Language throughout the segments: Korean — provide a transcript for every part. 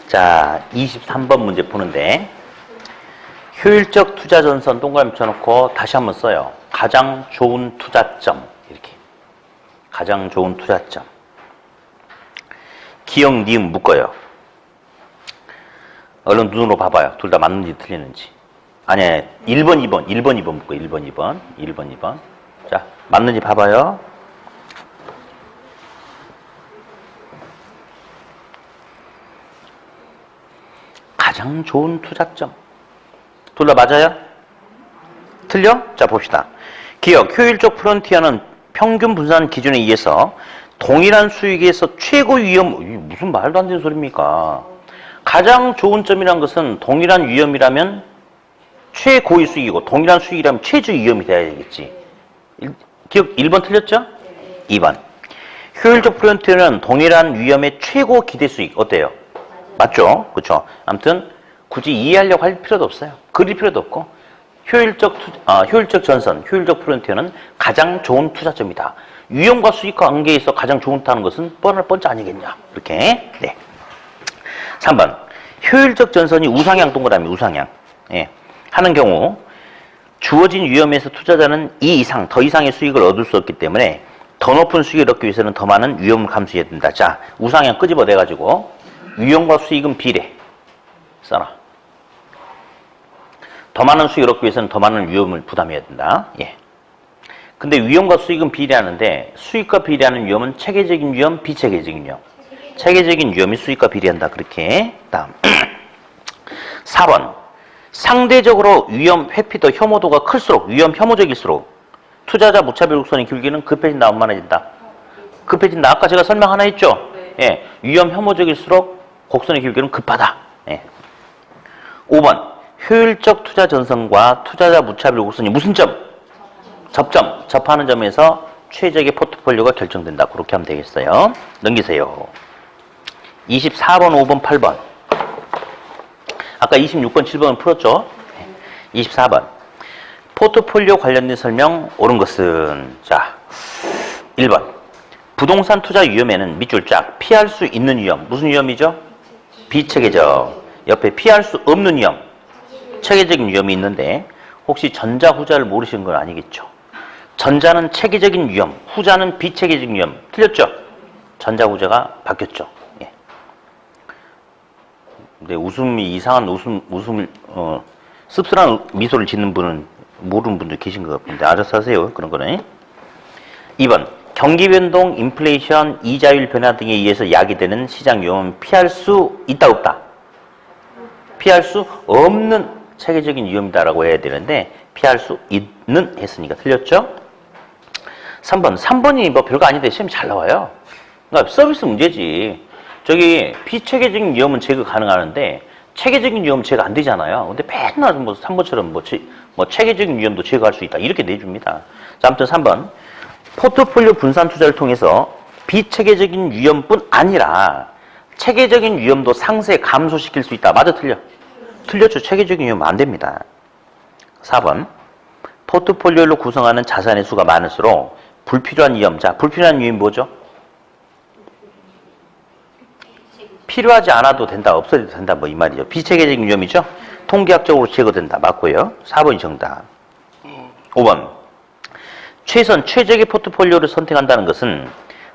자, 23번 문제 푸는데 효율적 투자 전선 동그라미 쳐놓고 다시 한번 써요. 가장 좋은 투자점 이렇게. 가장 좋은 투자점. 기억, 니은 묶어요. 얼른 눈으로 봐봐요. 둘 다 맞는지 틀리는지. 아니야, 1번, 2번 묶어. 1번, 2번. 자, 맞는지 봐봐요. 가장 좋은 투자점. 둘 다 맞아요? 틀려? 자, 봅시다. 기억, 효율적 프론티어는 평균 분산 기준에 의해서 동일한 수익에서 최고 위험, 무슨 말도 안 되는 소리입니까? 가장 좋은 점이란 것은 동일한 위험이라면 최고의 수익이고 동일한 수익이라면 최저 위험이 돼야 되겠지. 기억 1번 틀렸죠? 2번. 효율적 프론티어는 동일한 위험의 최고 기대 수익. 어때요? 맞죠? 그렇죠? 아무튼 굳이 이해하려고 할 필요도 없어요. 그릴 필요도 없고 효율적 전선, 효율적 프론티어는 가장 좋은 투자점이다. 위험과 수익과 관계에서 가장 좋다는 것은 뻔할 뻔짜 아니겠냐. 이렇게. 네. 3번. 효율적 전선이 우상향 동그라미 우상향. 예. 하는 경우 주어진 위험에서 투자자는 이 이상, 더 이상의 수익을 얻을 수 없기 때문에 더 높은 수익을 얻기 위해서는 더 많은 위험을 감수해야 된다. 자, 우상향 끄집어내가지고 위험과 수익은 비례. 써라. 더 많은 수익을 얻기 위해서는 더 많은 위험을 부담해야 된다. 예. 근데 위험과 수익은 비례하는데 수익과 비례하는 위험은 체계적인 위험, 비체계적인 위험. 체계적인 위험이 수익과 비례한다. 그렇게. 다음. 4번. 상대적으로 위험 회피도 혐오도가 클수록 위험 혐오적일수록 투자자 무차별 곡선의 길기는 급해진다. 완만해진다. 급해진다. 아까 제가 설명 하나 했죠? 예. 위험 혐오적일수록 곡선의 길기는 급하다. 예. 5번. 효율적 투자 전선과 투자자 무차별 곡선이 무슨 점? 접점. 접하는 점에서 최적의 포트폴리오가 결정된다. 그렇게 하면 되겠어요. 넘기세요. 24번, 5번, 8번. 아까 26번, 7번은 풀었죠? 24번. 포트폴리오 관련된 설명 옳은 것은 자, 1번. 부동산 투자 위험에는 밑줄 쫙 피할 수 있는 위험. 무슨 위험이죠? 비체계적. 옆에 피할 수 없는 위험. 체계적인 위험이 있는데 혹시 전자, 후자를 모르시는 건 아니겠죠? 전자는 체계적인 위험, 후자는 비체계적인 위험. 틀렸죠? 전자, 후자가 바뀌었죠? 예. 근데 웃음이 이상한 웃음을 씁쓸한 미소를 짓는 분은 모르는 분들 계신 것 같은데 알아서 하세요. 그런 거는. 2번. 경기변동, 인플레이션, 이자율 변화 등에 의해서 야기되는 시장 위험은 피할 수 있다, 없다? 피할 수 없는 체계적인 위험이다라고 해야 되는데 피할 수 있는 했으니까 틀렸죠? 3번. 3번이 뭐 별거 아닌데 시험이 잘 나와요. 그러니까 서비스 문제지. 저기 비체계적인 위험은 제거 가능하는데 체계적인 위험은 제거 안 되잖아요. 근데 맨날 뭐 3번처럼 뭐 체계적인 위험도 제거할 수 있다. 이렇게 내줍니다. 자, 아무튼 3번. 포트폴리오 분산 투자를 통해서 비체계적인 위험뿐 아니라 체계적인 위험도 상세 감소시킬 수 있다. 맞아, 틀려? 틀렸죠. 체계적인 위험은 안 됩니다. 4번. 포트폴리오로 구성하는 자산의 수가 많을수록 불필요한 위험. 자, 불필요한 위험이 뭐죠? 필요하지 않아도 된다. 없어도 된다. 뭐 이 말이죠. 비체계적인 위험이죠. 통계학적으로 제거된다. 맞고요. 4번이 정답. 5번. 최적의 포트폴리오를 선택한다는 것은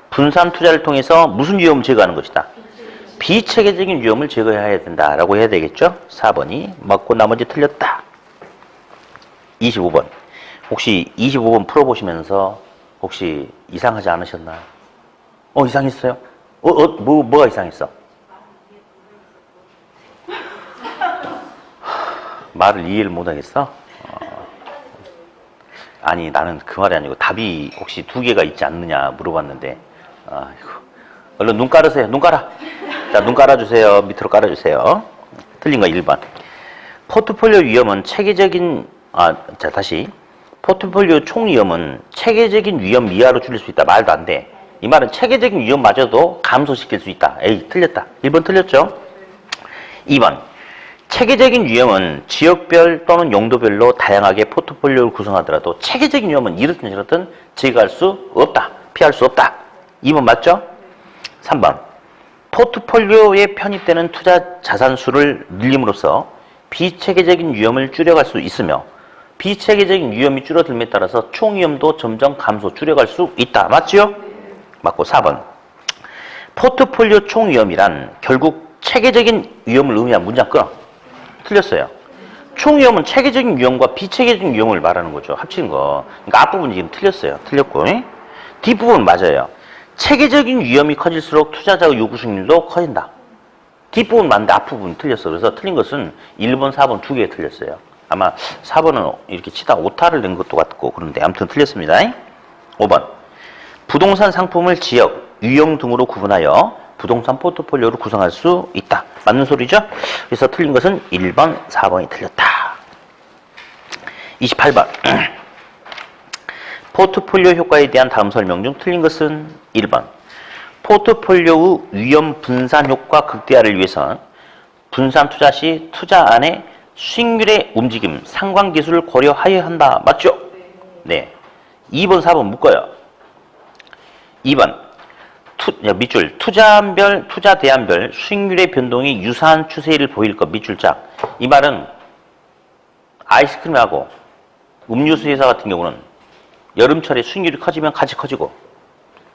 분산 투자를 통해서 무슨 위험을 제거하는 것이다? 비체계적인 위험을 제거해야 된다라고 해야 되겠죠? 4번이 맞고 나머지 틀렸다. 25번. 혹시 25번 풀어보시면서 혹시 이상하지 않으셨나요? 이상했어요? 뭐가 이상했어? 말을 이해를 못하겠어? 아니, 나는 그 말이 아니고 답이 혹시 2개가 있지 않느냐 물어봤는데 아이고. 얼른 눈 깔으세요. 눈 깔아. 자, 눈 깔아주세요. 밑으로 깔아주세요. 틀린 거 1번. 포트폴리오 위험은 다시. 포트폴리오 총 위험은 체계적인 위험 이하로 줄일 수 있다. 말도 안 돼. 이 말은 체계적인 위험마저도 감소시킬 수 있다. 에이, 틀렸다. 1번 틀렸죠? 2번. 체계적인 위험은 지역별 또는 용도별로 다양하게 포트폴리오를 구성하더라도 체계적인 위험은 이렇든 저렇든 제거할 수 없다. 피할 수 없다. 2번 맞죠? 3번. 포트폴리오에 편입되는 투자 자산수를 늘림으로써 비체계적인 위험을 줄여갈 수 있으며 비체계적인 위험이 줄어들음에 따라서 총 위험도 점점 줄여갈 수 있다. 맞지요? 맞고 4번. 포트폴리오 총 위험이란 결국 체계적인 위험을 의미한 문장 끊어. 틀렸어요. 총 위험은 체계적인 위험과 비체계적인 위험을 말하는 거죠. 합친 거. 그러니까 앞부분이 지금 틀렸어요. 틀렸고. 뒷부분 맞아요. 체계적인 위험이 커질수록 투자자의 요구 수익률도 커진다. 뒷부분 맞는데 앞부분 틀렸어. 그래서 틀린 것은 1번, 4번 두 개 틀렸어요. 아마 4번은 이렇게 치다 오타를 낸 것도 같고 그런데 아무튼 틀렸습니다. 5번. 부동산 상품을 지역, 유형 등으로 구분하여 부동산 포트폴리오를 구성할 수 있다. 맞는 소리죠? 그래서 틀린 것은 1번, 4번이 틀렸다. 28번. 포트폴리오 효과에 대한 다음 설명 중 틀린 것은 1번. 포트폴리오의 위험 분산 효과 극대화를 위해서 분산 투자 시 투자안의 수익률의 움직임, 상관계수를 고려하여야 한다. 맞죠? 네. 2번, 4번 묶어요. 2번. 밑줄. 투자별, 투자 대안별 수익률의 변동이 유사한 추세를 보일 것. 밑줄 짝. 이 말은 아이스크림하고 음료수 회사 같은 경우는 여름철에 수익률이 커지면 같이 커지고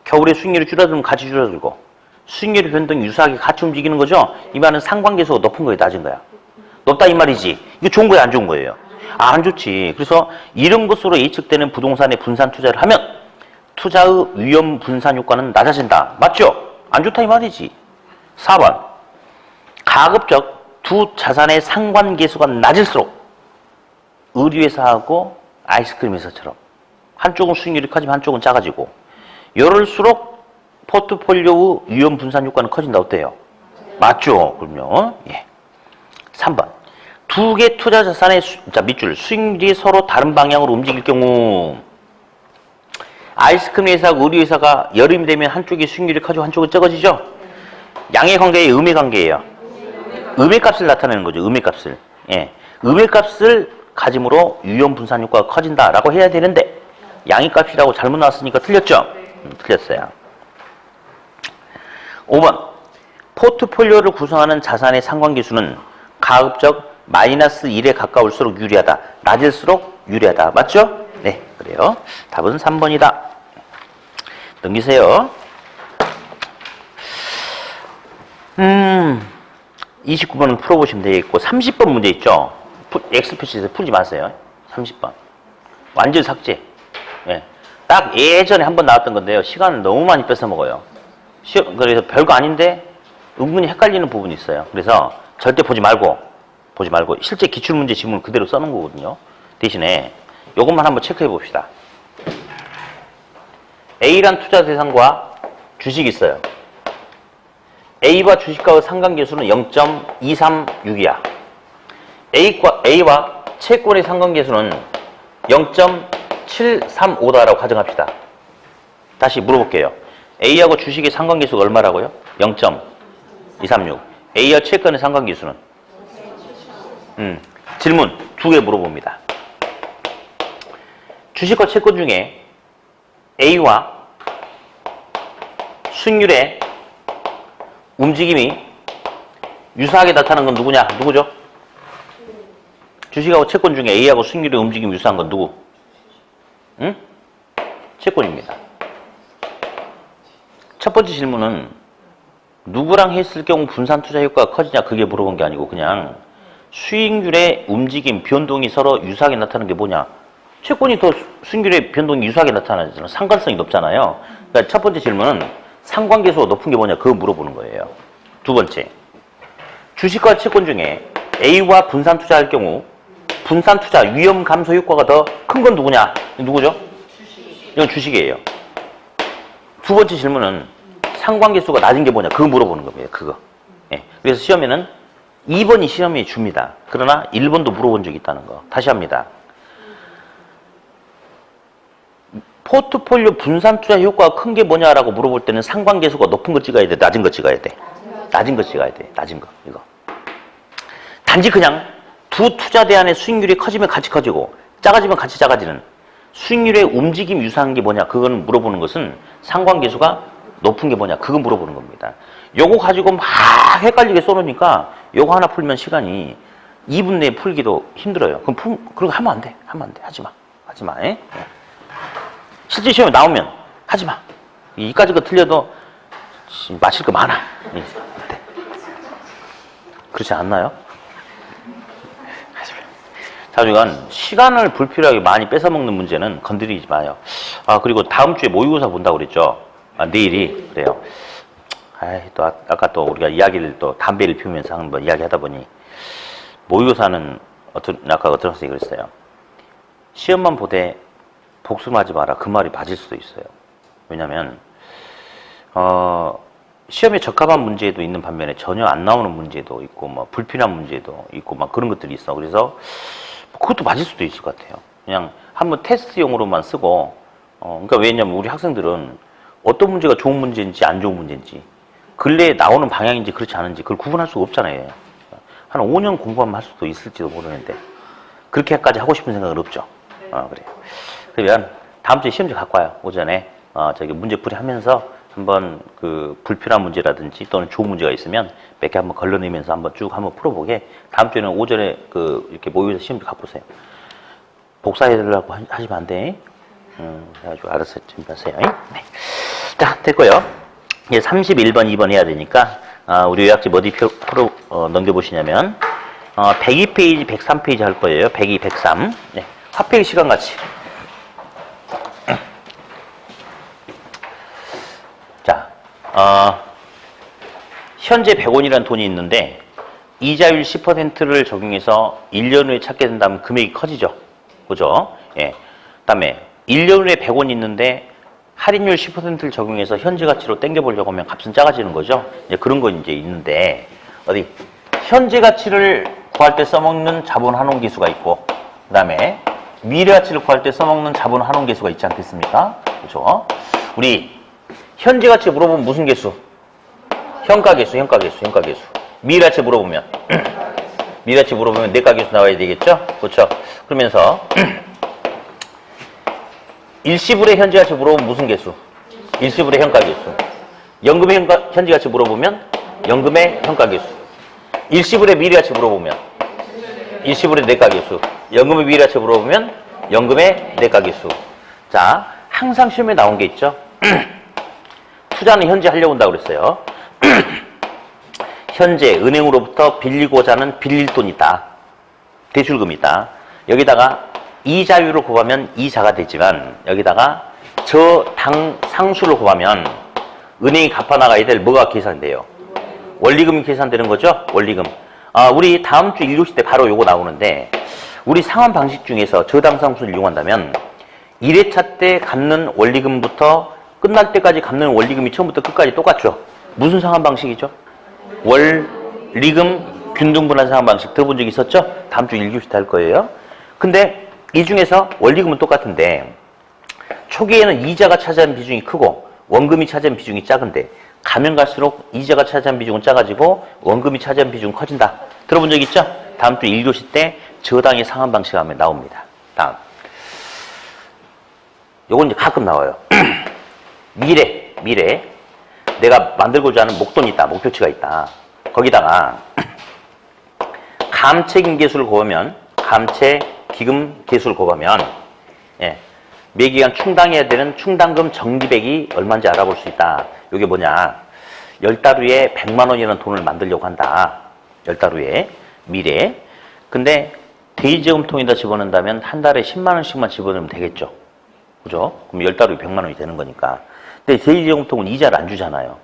겨울에 수익률이 줄어들면 같이 줄어들고 수익률의 변동이 유사하게 같이 움직이는 거죠. 이 말은 상관계수가 높은 거예요, 낮은 거야. 높다 이 말이지. 이거 좋은 거예요, 안 좋은 거예요? 안 좋지. 그래서 이런 것으로 예측되는 부동산에 분산 투자를 하면 투자의 위험 분산 효과는 낮아진다. 맞죠? 안 좋다 이 말이지. 4번. 가급적 두 자산의 상관계수가 낮을수록 의류회사하고 아이스크림 회사처럼 한쪽은 수익률이 커지면 한쪽은 작아지고 이럴수록 포트폴리오의 위험 분산 효과는 커진다. 어때요? 맞죠? 그럼요. 예. 3번. 두 개 투자 자산의 밑줄 수익률이 서로 다른 방향으로 움직일 경우 아이스크림 회사하고 의류 회사가 여름이 되면 한쪽이 수익률이 커지고 한쪽은 적어지죠? 양의 관계예요? 음의 관계예요? 음의 값을 나타내는 거죠. 음의 값을. 예. 음의 값을 가짐으로 위험 분산 효과가 커진다라고 해야 되는데 양의 값이라고 잘못 나왔으니까 틀렸죠? 틀렸어요. 5번. 포트폴리오를 구성하는 자산의 상관계수는 가급적 마이너스 1에 가까울수록 유리하다. 낮을수록 유리하다. 맞죠? 네, 그래요. 답은 3번이다. 넘기세요. 29번은 풀어보시면 되겠고 30번 문제 있죠? X 표시에서 풀지 마세요. 30번. 완전 삭제. 예. 딱 예전에 한번 나왔던 건데요. 시간을 너무 많이 뺏어 먹어요. 그래서 별거 아닌데 은근히 헷갈리는 부분이 있어요. 그래서 절대 보지 말고 실제 기출문제 지문을 그대로 써놓은 거거든요. 대신에 이것만 한번 체크해 봅시다. A란 투자 대상과 주식이 있어요. A와 주식과의 상관계수는 0.236이야. A와 채권의 상관계수는 0.735다라고 가정합시다. 다시 물어볼게요. A하고 주식의 상관계수가 얼마라고요? 0.236. A와 채권의 상관계수는? 질문 두 개 물어봅니다. 주식과 채권 중에 A와 수익률의 움직임이 유사하게 나타나는 건 누구냐? 누구죠? 주식하고 채권 중에 A하고 수익률의 움직임이 유사한 건 누구? 응? 채권입니다. 첫 번째 질문은 누구랑 했을 경우 분산 투자 효과가 커지냐 그게 물어본 게 아니고 그냥 수익률의 움직임, 변동이 서로 유사하게 나타나는 게 뭐냐? 채권이 더 수익률의 변동이 유사하게 나타나잖아요. 상관성이 높잖아요. 그러니까 첫 번째 질문은 상관계수가 높은 게 뭐냐? 그거 물어보는 거예요. 두 번째, 주식과 채권 중에 A와 분산 투자할 경우 분산 투자 위험 감소 효과가 더 큰 건 누구냐? 누구죠? 이건 주식이에요. 두 번째 질문은 상관계수가 낮은 게 뭐냐? 그거 물어보는 거예요. 그거. 예. 그래서 시험에는 2번이 시험에 줍니다. 그러나 1번도 물어본 적이 있다는 거. 다시 합니다. 포트폴리오 분산 투자 효과가 큰 게 뭐냐라고 물어볼 때는 상관계수가 높은 거 찍어야 돼? 낮은 거 찍어야 돼? 낮은 거 찍어야 돼. 낮은 거. 이거. 단지 그냥 두 투자 대안의 수익률이 커지면 같이 커지고 작아지면 같이 작아지는 수익률의 움직임 유사한 게 뭐냐? 그건 물어보는 것은 상관계수가 높은 게 뭐냐? 그건 물어보는 겁니다. 요거 가지고 막 헷갈리게 써놓으니까 요거 하나 풀면 시간이 2분 내에 풀기도 힘들어요. 그럼 하면 안 돼. 하면 안 돼. 하지 마. 하지 마. 예? 실제 시험에 나오면 하지 마. 이까지 거 틀려도 맞힐 거 많아. 네. 그렇지 않나요? 자주간 시간을 불필요하게 많이 뺏어먹는 문제는 건드리지 마요. 그리고 다음 주에 모의고사 본다고 그랬죠. 내일이 그래요. 또 아까 또 우리가 이야기를 또 담배를 피우면서 한번 이야기하다 보니 모의고사는 아까 어떤 학생이 그랬어요. 시험만 보되 복습하지 마라. 그 말이 맞을 수도 있어요. 왜냐면 시험에 적합한 문제도 있는 반면에 전혀 안 나오는 문제도 있고 뭐 불필요한 문제도 있고 막 그런 것들이 있어. 그래서 그것도 맞을 수도 있을 것 같아요. 그냥 한번 테스트용으로만 쓰고 그러니까 왜냐면 우리 학생들은 어떤 문제가 좋은 문제인지 안 좋은 문제인지 근래에 나오는 방향인지 그렇지 않은지 그걸 구분할 수가 없잖아요. 한 5년 공부하면 할 수도 있을지도 모르는데 그렇게까지 하고 싶은 생각은 없죠. 그래요. 그러면 다음 주에 시험지 갖고 와요. 오전에 저기 문제풀이 하면서 한번 그 불필요한 문제라든지 또는 좋은 문제가 있으면 몇 개 한번 걸러내면서 한번 쭉 한번 풀어보게. 다음 주에는 오전에 이렇게 모여서 시험지 갖고 오세요. 복사해달라고 하시면 안 돼. 그래가지고 알아서 준비하세요. 네. 자, 됐고요. 이제 31번, 2번 해야 되니까 우리 요약집 어디 표로 넘겨보시냐면 102페이지, 103페이지 할 거예요. 102, 103. 네. 화폐 시간같이. 자, 현재 100원이라는 돈이 있는데 이자율 10%를 적용해서 1년 후에 찾게 된다면 금액이 커지죠. 그죠? 예. 그다음에 1년 후에 100원이 있는데 할인율 10%를 적용해서 현재 가치로 땡겨보려고 하면 값은 작아지는 거죠. 이제 그런 거 이제 있는데 어디 현재 가치를 구할 때 써먹는 자본 환원 계수가 있고 그다음에 미래 가치를 구할 때 써먹는 자본 환원 계수가 있지 않겠습니까? 그렇죠? 우리 현재 가치 물어보면 무슨 계수? 현가 계수. 미래 가치 물어보면 미래 가치 물어보면 내가 계수 나와야 되겠죠? 그렇죠? 그러면서 일시불의 현재 가치 물어보면 무슨 계수? 일시불의 현가 계수. 연금의 현재 가치 물어보면 연금의 현가 계수. 일시불의 미래 가치 물어보면 일시불의 내가 계수. 연금의 미래 가치 물어보면 연금의 내가 계수. 자, 항상 시험에 나온 게 있죠. 투자는 현재 하려고 한다고 그랬어요. 현재 은행으로부터 빌리고자 하는 빌릴 돈이 있다. 대출금이다. 여기다가 이자율을 곱하면 이자가 되지만 여기다가 저당 상수를 곱하면 은행이 갚아나가야 될 뭐가 계산돼요? 원리금이 계산되는 거죠? 원리금. 우리 다음 주 1교시 때 바로 요거 나오는데 우리 상환 방식 중에서 저당 상수를 이용한다면 1회차 때 갚는 원리금부터 끝날 때까지 갚는 원리금이 처음부터 끝까지 똑같죠? 무슨 상환 방식이죠? 원리금 균등분할 상환 방식 들어본 적 있었죠? 다음 주 1교시 때 할 거예요. 근데 이 중에서 원리금은 똑같은데 초기에는 이자가 차지하는 비중이 크고 원금이 차지하는 비중이 작은데 가면 갈수록 이자가 차지하는 비중은 작아지고 원금이 차지하는 비중은 커진다. 들어본 적 있죠? 다음 주 1교시 때 저당의 상환 방식 하면 나옵니다. 다음. 요건 이제 가끔 나와요. 미래. 내가 만들고자 하는 목돈이 있다. 목표치가 있다. 거기다가 감채기금 계수를 곱하면 감채기금 계수를 곱하면 매기간 충당해야 되는 충당금 정리액이 얼마인지 알아볼 수 있다. 이게 뭐냐? 10달 후에 100만 원이라는 돈을 만들려고 한다. 10달 후에 미래. 근데 대의저금통에다 집어넣는다면 한 달에 10만 원씩만 집어넣으면 되겠죠. 그죠? 그럼 10달 후에 100만 원이 되는 거니까. 근데 대의저금통은 이자를 안 주잖아요.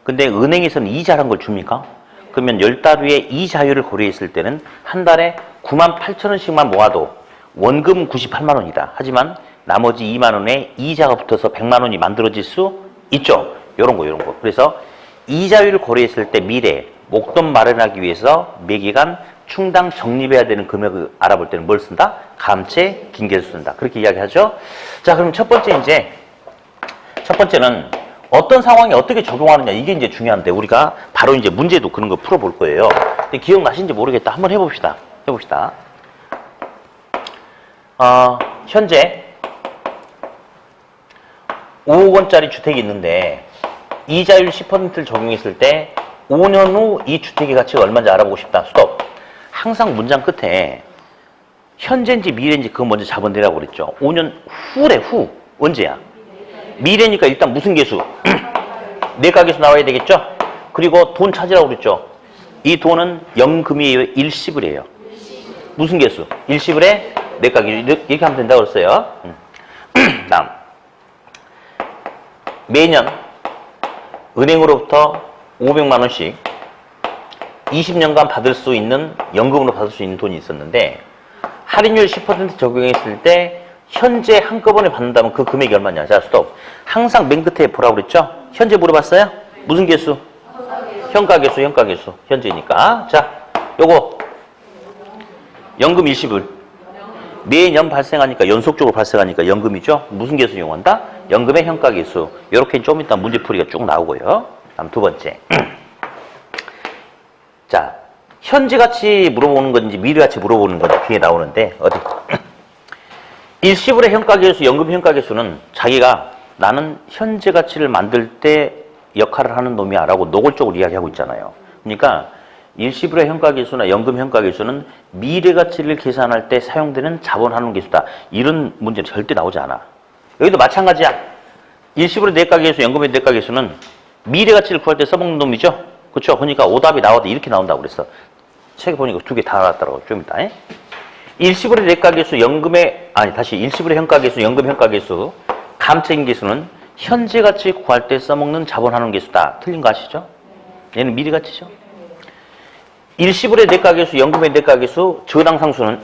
근데 은행에서는 이자란 걸 줍니까? 그러면 10달 후에 이자율을 고려했을 때는 한 달에 98,000원씩만 모아도 원금 98만 원이다. 하지만 나머지 2만 원에 이자가 붙어서 100만 원이 만들어질 수 있죠. 요런 거. 그래서 이자율을 고려했을 때 미래, 목돈 마련하기 위해서 매기간 충당 적립해야 되는 금액을 알아볼 때는 뭘 쓴다? 감채, 긴계수 쓴다. 그렇게 이야기하죠. 자, 그럼 첫 번째는 어떤 상황에 어떻게 적용하느냐 이게 이제 중요한데 우리가 바로 이제 문제도 그런 거 풀어볼 거예요. 근데 기억나신지 모르겠다. 한번 해봅시다. 현재 5억 원짜리 주택이 있는데 이자율 10%를 적용했을 때 5년 후 이 주택의 가치가 얼마인지 알아보고 싶다. 스톱. 항상 문장 끝에 현재인지 미래인지 그거 먼저 잡아내라고 그랬죠. 5년 후래, 후. 언제야? 미래니까 일단 무슨 계수? 내각계수 나와야 되겠죠? 그리고 돈 찾으라고 그랬죠. 이 돈은 연금이에요, 일시불이에요? 무슨 계수? 일시불에 내각계수. 이렇게 하면 된다고 그랬어요. 다음. 매년 은행으로부터 500만 원씩 20년간 받을 수 있는, 연금으로 받을 수 있는 돈이 있었는데 할인율 10% 적용했을 때 현재 한꺼번에 받는다면 그 금액이 얼마냐? 자, 스톱. 항상 맨 끝에 보라고 그랬죠? 현재 물어봤어요? 무슨 계수? 현가계수, 현가계수. 현재니까. 자, 요거 연금 일시불. 매년 발생하니까, 연속적으로 발생하니까 연금이죠? 무슨 계수 이용한다? 연금의 현가계수. 요렇게 좀 이따 문제풀이가 쭉 나오고요. 다음 두 번째. 자, 현재 가치 물어보는 건지 미래 가치 물어보는 건지 그게 나오는데, 어디? 일시불의 현가계수, 연금 현가계수는 자기가 나는 현재 가치를 만들 때 역할을 하는 놈이야 라고 노골적으로 이야기하고 있잖아요. 그러니까 일시불의 현가계수나 연금 현가계수는 미래 가치를 계산할 때 사용되는 자본환원 계수다. 이런 문제는 절대 나오지 않아. 여기도 마찬가지야. 일시불의 내가계수, 연금의 내가계수는 미래 가치를 구할 때 써먹는 놈이죠. 그렇죠? 그러니까 오답이 나와도 이렇게 나온다고 그랬어. 책에 보니까 두 개 다 나왔더라고. 좀 이따. 일시불의 내가계수, 연금의, 일시불의 현가계수, 연금 현가계수, 감책인 계수는 현재 가치 구할 때 써먹는 자본환원 계수다. 틀린 거 아시죠? 얘는 미래 가치죠. 일시불의 내가계수, 연금의 내가계수, 저당상수는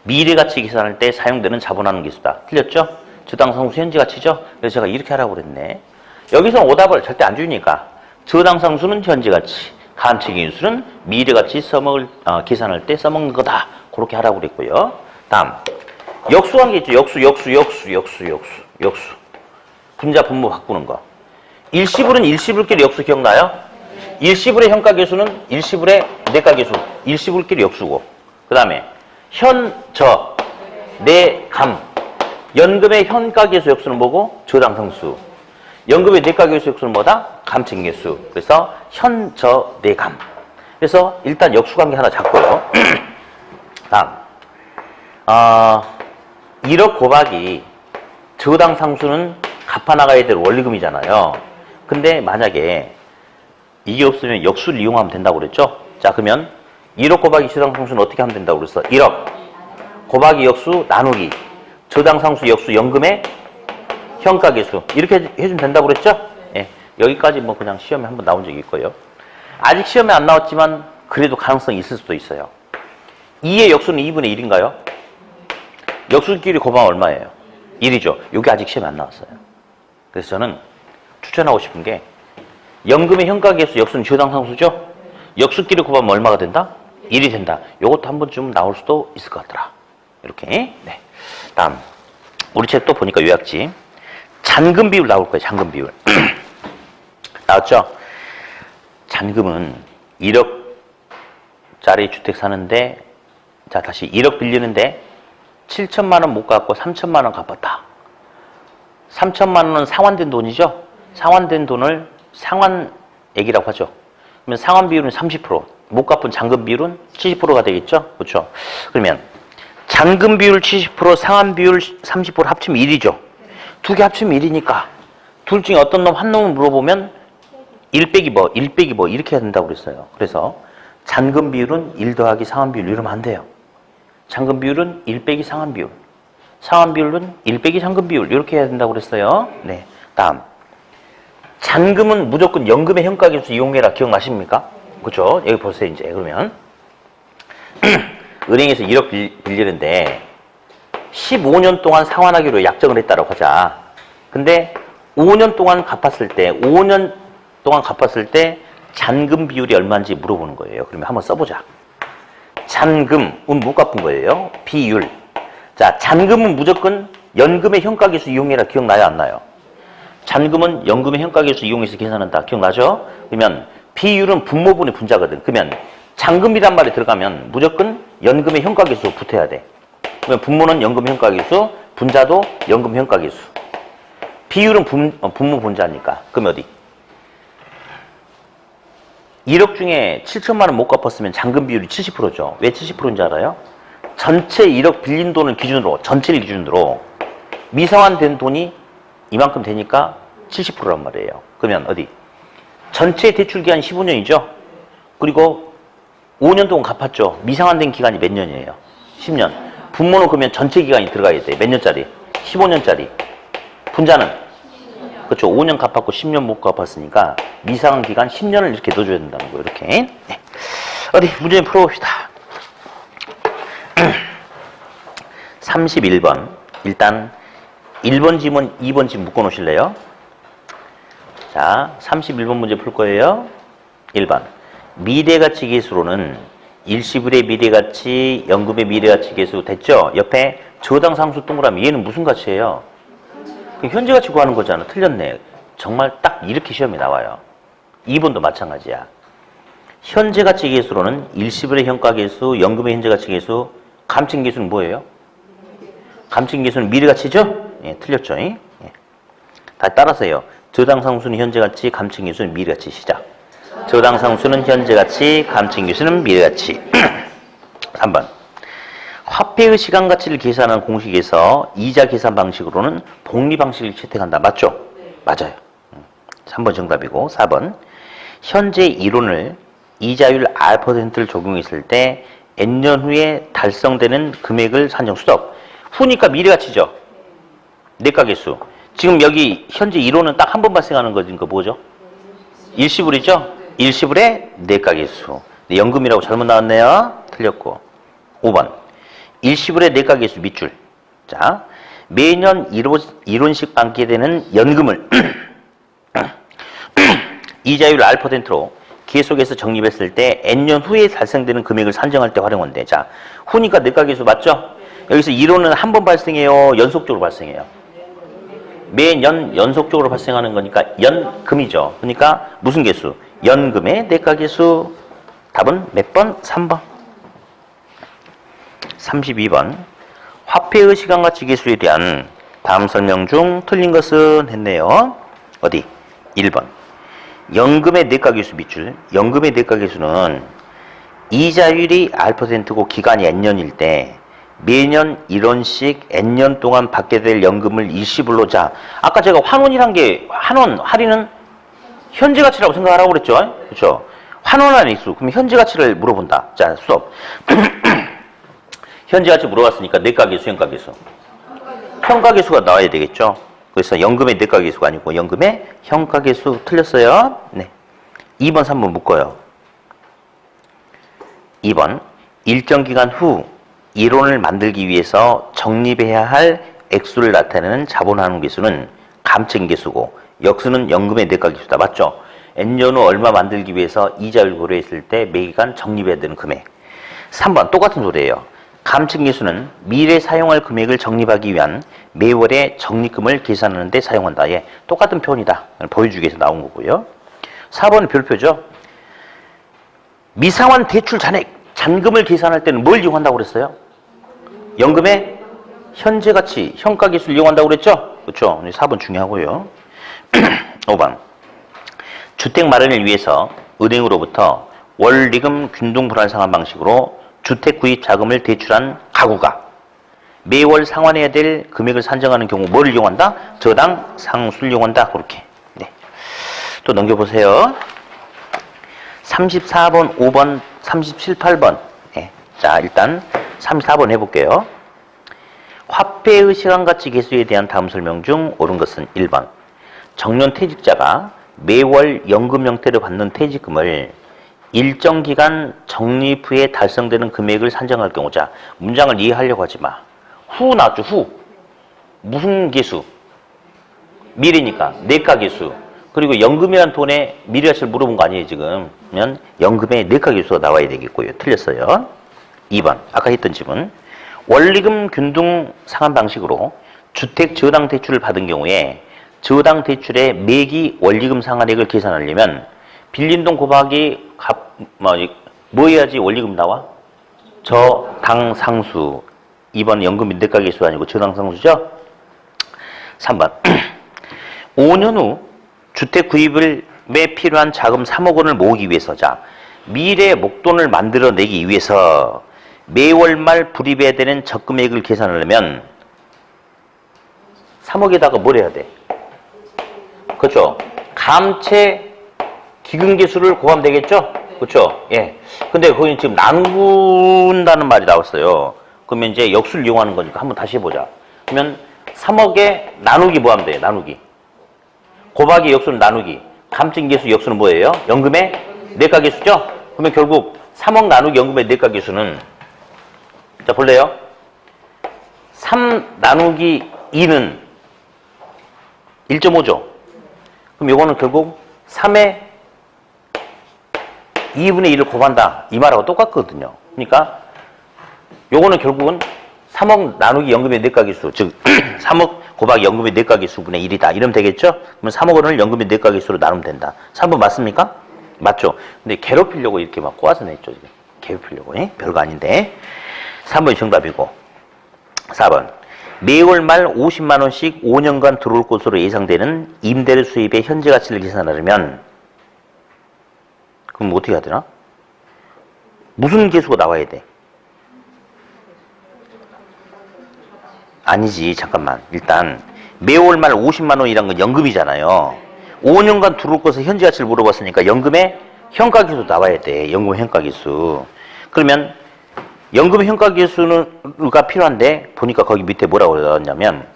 미래 가치 계산할 때 사용되는 자본환원 계수다. 틀렸죠? 저당상수 현재 가치죠? 그래서 제가 이렇게 하라고 그랬네. 여기서 오답을 절대 안 주니까 저당상수는 현재 가치, 감책인 계수는 미래 가치 계산할 때 써먹는 거다. 그렇게 하라고 그랬고요. 다음. 역수관계 있죠. 역수. 분자 분모 바꾸는 거. 일시불은 일시불끼리 역수 기억나요? 일시불의 현가계수는 일시불의 내가계수. 일시불끼리 역수고. 그 다음에 현저, 내감. 연금의 현가계수 역수는 뭐고? 저당상수. 연금의 내가계수 역수는 뭐다? 감책계수. 그래서 현저, 내감. 그래서 일단 역수관계 하나 잡고요. 다음. 1억 곱하기 저당상수는 갚아나가야 될 원리금이잖아요. 근데 만약에 이게 없으면 역수를 이용하면 된다고 그랬죠? 자, 그러면 1억 곱하기 저당상수는 어떻게 하면 된다고 그랬어? 1억 곱하기 역수 나누기 저당상수 역수 연금의 현가계수 이렇게 해주면 된다고 그랬죠? 예, 여기까지 뭐 그냥 시험에 한번 나온 적이 있고요. 아직 시험에 안 나왔지만 그래도 가능성이 있을 수도 있어요. 2의 역수는 2분의 1인가요? 역수끼리 곱하면 얼마예요? 1이죠. 이게 아직 시험에 안 나왔어요. 그래서 저는 추천하고 싶은 게 연금의 현가계수 역수는 저당상수죠? 역수끼리 곱하면 얼마가 된다? 1이 된다. 이것도 한 번쯤 나올 수도 있을 것 같더라. 이렇게. 네. 다음. 우리 책 또 보니까 요약지. 잔금 비율 나올 거예요. 잔금 비율. 나왔죠? 잔금은 1억짜리 주택 사는데, 자, 다시 1억 빌리는데 7천만 원 못 갚고 3천만 원 갚았다. 3천만 원은 상환된 돈이죠? 상환된 돈을 상환액이라고 하죠. 그러면 상환 비율은 30%, 못 갚은 잔금 비율은 70%가 되겠죠? 그렇죠? 그러면 잔금 비율 70%, 상환 비율 30% 합치면 1이죠. 두 개 합치면 1이니까 둘 중에 어떤 놈 한 놈을 물어보면 1 빼기 뭐 이렇게 해야 된다고 그랬어요. 그래서 잔금 비율은 1 더하기 상환 비율 이러면 안 돼요. 잔금 비율은 1 빼기 상환 비율, 상환 비율은 1 빼기 잔금 비율 이렇게 해야 된다고 그랬어요. 네. 다음. 잔금은 무조건 연금의 현가계수 이용해라. 기억나십니까? 그렇죠? 여기 보세요. 이제 그러면 은행에서 1억 빌리는데 15년 동안 상환하기로 약정을 했다고 하자. 근데 5년 동안 갚았을 때 잔금 비율이 얼마인지 물어보는 거예요. 그러면 한번 써보자. 잔금은 못 갚은 거예요. 비율. 자, 잔금은 무조건 연금의 현가계수 이용해라. 기억나요? 안 나요? 잔금은 연금의 현가계수 이용해서 계산한다. 기억나죠? 그러면 비율은 분모분의 분자거든. 그러면 잔금이란 말이 들어가면 무조건 연금의 현가계수 붙어야 돼. 그러면 분모는 연금 현가계수, 분자도 연금 현가계수. 비율은 분모 분자니까. 그럼 어디? 1억 중에 7천만 원 못 갚았으면 잔금 비율이 70%죠. 왜 70%인지 알아요? 전체 1억 빌린 돈을 기준으로, 전체를 기준으로 미상환된 돈이 이만큼 되니까 70%란 말이에요. 그러면 어디? 전체 대출 기간이 15년이죠? 그리고 5년 동안 갚았죠? 미상환된 기간이 몇 년이에요? 10년. 분모는 그러면 전체 기간이 들어가야 돼. 몇 년짜리? 15년짜리. 분자는? 그렇죠. 5년 갚았고 10년 못 갚았으니까 미상환 기간 10년을 이렇게 넣어줘야 된다는 거예요. 이렇게. 네. 어디 문제 좀 풀어봅시다. 31번. 일단 1번 지문, 2번 지문 묶어놓으실래요? 자, 31번 문제 풀 거예요. 1번. 미래가치 계수로는 일시불의 미래가치, 연금의 미래가치 계수 됐죠? 옆에 저당상수 동그라미. 얘는 무슨 가치예요? 현재가치 구하는 거잖아. 틀렸네. 정말 딱 이렇게 시험에 나와요. 2번도 마찬가지야. 현재가치 계수로는 일시불의 현가계수, 연금의 현재가치 계수, 감증계수는 뭐예요? 감증계수는 미래가치죠? 예, 틀렸죠? 예. 다 따라서요. 저당상수는 현재가치, 감증계수는 미래가치. 시작. 저당상수는 현재가치, 감증계수는 미래가치. 3번. 화폐의 시간가치를 계산하는 공식에서 이자 계산 방식으로는 복리 방식을 채택한다. 맞죠? 네. 맞아요. 3번 정답이고 4번. 현재 이론을 이자율 R%를 적용했을 때 N년 후에 달성되는 금액을 산정 수업. 후니까 미래가치죠? 내가계수. 지금 여기 현재 이론은 딱 한 번 발생하는 거니까 뭐죠? 일시불이죠? 일시불의 내가계수. 연금이라고 잘못 나왔네요. 틀렸고. 5번. 일시불의 내가계수 밑줄. 자, 매년 이론식 받게 되는 연금을 이자율 R%로 계속해서 적립했을 때 N년 후에 발생되는 금액을 산정할 때 활용한대. 자, 후니까 내가계수 맞죠? 여기서 이론은 한 번 발생해요? 연속적으로 발생해요? 매년 연속적으로 발생하는 거니까 연금이죠. 그러니까 무슨 계수? 연금의 내가계수. 답은 몇 번? 3번. 32번. 화폐의 시간가치 계수에 대한 다음 설명 중 틀린 것은 했네요. 어디? 1번. 연금의 내가계수 밑줄. 연금의 내가계수는 이자율이 R%고 기간이 N년일 때 매년 이런식 N년 동안 받게 될 연금을 일시불로. 자, 아까 제가 환원이란 게, 할인은 현재 가치라고 생각하라고 그랬죠? 그렇죠? 환원한 액수. 그럼 현재 가치를 물어본다. 자, 수업. 현재 가치 물어봤으니까 내가계수, 현가계수. 현가계수가 나와야 되겠죠? 그래서 연금의 내가계수가 아니고 연금의 현가계수. 틀렸어요? 네. 2번, 3번 묶어요. 2번. 일정 기간 후 이론을 만들기 위해서 적립해야 할 액수를 나타내는 자본환원 계수는 감증계수고 역수는 연금의 내가계수다. 맞죠? N년 후 얼마 만들기 위해서 이자율 고려했을 때 매기간 적립해야 되는 금액. 3번 똑같은 소리예요. 감증계수는 미래 사용할 금액을 적립하기 위한 매월의 적립금을 계산하는 데 사용한다. 예, 똑같은 표현이다. 보여주기 위해서 나온 거고요. 4번은 별표죠. 미상환 대출 잔액, 잔금을 계산할 때는 뭘 이용한다고 그랬어요? 연금의 현재가치, 현가계수를 이용한다고 그랬죠? 그렇죠? 4번 중요하고요. 5번. 주택 마련을 위해서 은행으로부터 원리금 균등 불안상환 방식으로 주택 구입 자금을 대출한 가구가 매월 상환해야 될 금액을 산정하는 경우 뭘 이용한다? 저당 상수를 이용한다. 그렇게. 네. 또 넘겨보세요. 34번, 5번, 37, 8번. 네. 자, 일단 34번 해볼게요. 화폐의 시간가치 계수에 대한 다음 설명 중 옳은 것은 1번. 정년 퇴직자가 매월 연금 형태로 받는 퇴직금을 일정 기간 적립 후에 달성되는 금액을 산정할 경우. 자, 문장을 이해하려고 하지 마. 후 나왔죠, 후. 무슨 계수? 미래니까. 내가계수. 그리고 연금이란 돈의 미래가치를 물어본 거 아니에요, 지금. 그러면 연금의 내가계수가 나와야 되겠고요. 틀렸어요. 2번. 아까 했던 질문. 원리금 균등 상환 방식으로 주택 저당 대출을 받은 경우에 저당 대출의 매기 원리금 상환액을 계산하려면 빌린 돈 곱하기 뭐 해야지 원리금 나와? 저당상수. 2번 연금 내가계수 아니고 저당상수죠? 3번. 5년 후 주택 구입을 필요한 자금 3억 원을 모으기 위해서, 자, 미래 목돈을 만들어내기 위해서 매월 말 불입해야 되는 적금액을 계산하려면 3억에다가 뭘 해야 돼? 그렇죠? 감채 기금계수를 곱하면 되겠죠? 그렇죠? 예. 근데 거기 지금 나눈다는 말이 나왔어요. 그러면 이제 역수를 이용하는 거니까 한번 다시 해보자. 그러면 3억에 나누기 뭐 하면 돼요? 나누기. 곱하기 역수는 나누기. 감증계수 역수는 뭐예요? 연금의 내과계수죠? 그러면 결국 3억 나누기 연금의 내과계수는, 자 볼래요? 3 나누기 2는 1.5죠? 그럼 요거는 결국 3의 2분의 1을 곱한다. 이 말하고 똑같거든요. 그러니까 요거는 결국은 3억 나누기 연금의 내과계수, 즉 3억 곱하기 연금의 내과계수분의 1이다. 이러면 되겠죠? 그러면 3억 원을 연금의 내과계수로 나누면 된다. 3번 맞습니까? 맞죠? 근데 괴롭히려고 이렇게 막 꼬아서 냈죠. 지금. 괴롭히려고. 예? 별거 아닌데. 3번이 정답이고. 4번. 매월 말 50만 원씩 5년간 들어올 것으로 예상되는 임대료 수입의 현재 가치를 계산하려면, 그럼 어떻게 해야 되나? 무슨 계수가 나와야 돼? 아니지, 잠깐만. 일단 매월 말 50만 원이란 건 연금이잖아요. 5년간 들어올 것을 현재 가치를 물어봤으니까 연금의 현가계수 나와야 돼. 연금 현가계수. 그러면 연금 현가계수가 필요한데 보니까 거기 밑에 뭐라고 나왔냐면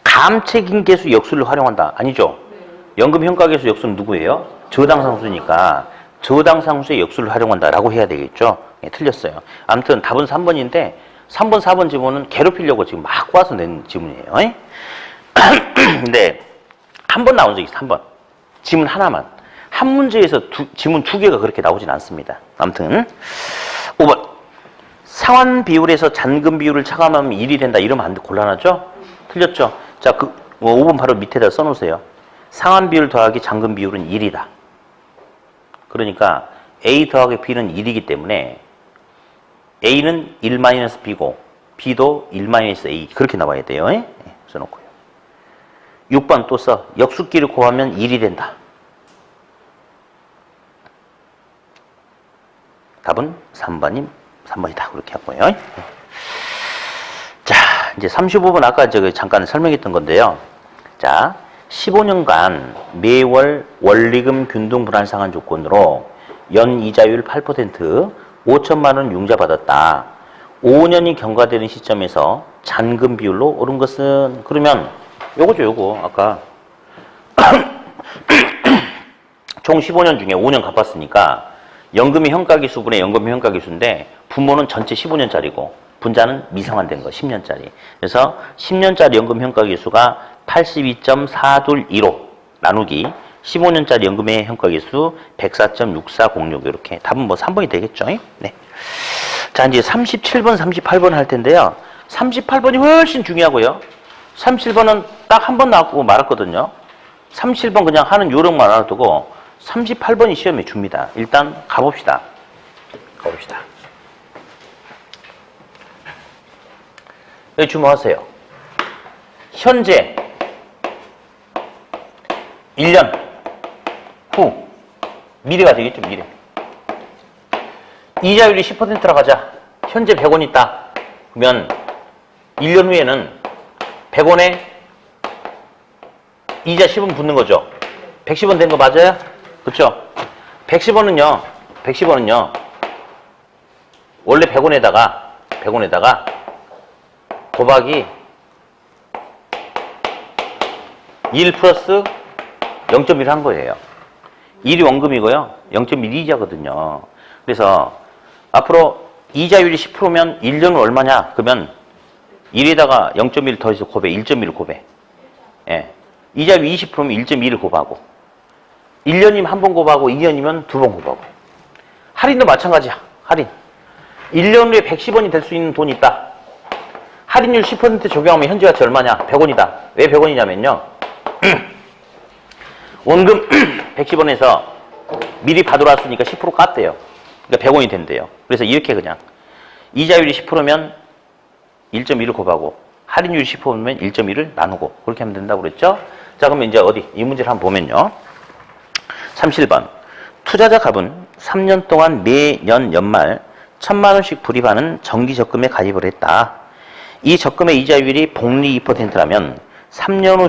감채긴계수 역수를 활용한다. 아니죠? 연금 현가계수 역수는 누구예요? 저당상수니까 저당상수의 역수를 활용한다라고 해야 되겠죠? 예, 틀렸어요. 아무튼 답은 3번인데 3번, 4번 지문은 괴롭히려고 지금 막 꼬아서 낸 지문이에요. 근데 한 번 나온 적이 있어, 한 번. 지문 하나만. 한 문제에서 지문 2개가 그렇게 나오진 않습니다. 아무튼 5번. 상환 비율에서 잔금 비율을 차감하면 1이 된다. 이러면 안 돼. 곤란하죠? 틀렸죠? 자, 5번 바로 밑에다 써놓으세요. 상환 비율 더하기 잔금 비율은 1이다. 그러니까 A 더하기 B는 1이기 때문에 A는 1-B고 B도 1-A 그렇게 나와야 돼요. 예? 써놓고요. 6번 또 써. 역수끼리 곱하면 1이 된다. 답은 3번이다. 그렇게 하고요. 자, 이제 35번 아까 잠깐 설명했던 건데요. 자, 15년간 매월 원리금 균등 불안 상환 조건으로 연 이자율 8%, 5천만 원 융자 받았다. 5년이 경과되는 시점에서 잔금 비율로 오른 것은, 그러면 요거죠, 요거. 아까 총 15년 중에 5년 갚았으니까 연금의 현가기수분의 연금의 현가기수인데 부모는 전체 15년짜리고 분자는 미상환된 거 10년짜리. 그래서 10년짜리 연금 현가기수가 82.425 나누기 15년짜리 연금의 현가계수 104.6406 이렇게. 답은 뭐 3번이 되겠죠? 네. 자, 이제 37번, 38번 할 텐데요. 38번이 훨씬 중요하고요. 37번은 딱 한 번 나왔고 말았거든요. 37번 그냥 하는 요령만 알아두고 38번이 시험에 줍니다. 일단 가봅시다. 여기 주목하세요. 현재 1년 후 미래가 되겠죠, 미래. 이자율이 10%라고 하자. 현재 100원 있다. 그러면 1년 후에는 100원에 이자 10원 붙는 거죠. 110원 된 거 맞아요? 그렇죠? 110원은요. 원래 100원에다가 곱하기 1 플러스 0.1 한 거예요. 1이 원금이고요. 0.1이 이자거든요. 그래서 앞으로 이자율이 10%면 1년은 얼마냐? 그러면 1에다가 0.1 더해서 곱해. 1.1을 곱해. 예. 이자율 20%면 1.2를 곱하고 1년이면 한 번 곱하고 2년이면 두 번 곱하고 할인도 마찬가지야. 할인. 1년 후에 110원이 될 수 있는 돈이 있다. 할인율 10% 적용하면 현재 가치 얼마냐? 100원이다. 왜 100원이냐면요. 원금 110원에서 미리 받으러 왔으니까 10% 깠대요. 그러니까 100원이 된대요. 그래서 이렇게 그냥 이자율이 10%면 1.1을 곱하고 할인율이 10%면 1.1을 나누고 그렇게 하면 된다고 그랬죠? 자, 그러면 이제 어디 이 문제를 한번 보면요. 37번. 투자자 갑은 3년 동안 매년 연말 1,000만 원씩 불입하는 정기 적금에 가입을 했다. 이 적금의 이자율이 복리 2%라면 3년 후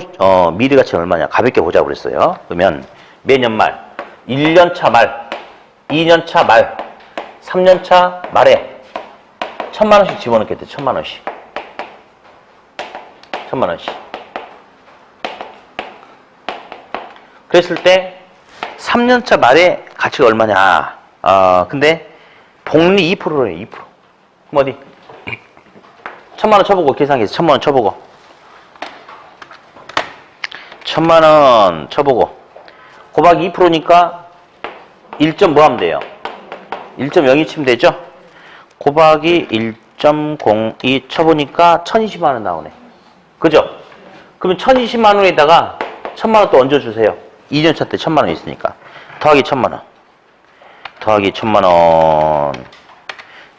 미래가치 얼마냐? 가볍게 보자고 그랬어요. 그러면 매년 말, 1년 차 말, 2년 차 말, 3년 차 말에 1,000만 원씩 집어넣겠대. 1,000만 원씩. 1,000만 원씩. 그랬을 때 3년 차 말에 가치가 얼마냐? 근데 복리 2%래. 2%. 그럼 어디? 1,000만 원 쳐보고 계산기에서 1,000만 원 쳐보고. 1,000만 원 쳐보고. 곱하기 2%니까 1점 뭐 하면 돼요? 1.02 치면 되죠? 곱하기 1.02 쳐보니까 1,020만 원 나오네. 그죠? 그러면 1,020만 원에다가 1,000만 원 또 얹어주세요. 2년차 때 1,000만 원 있으니까. 더하기 1,000만 원. 더하기 1,000만 원.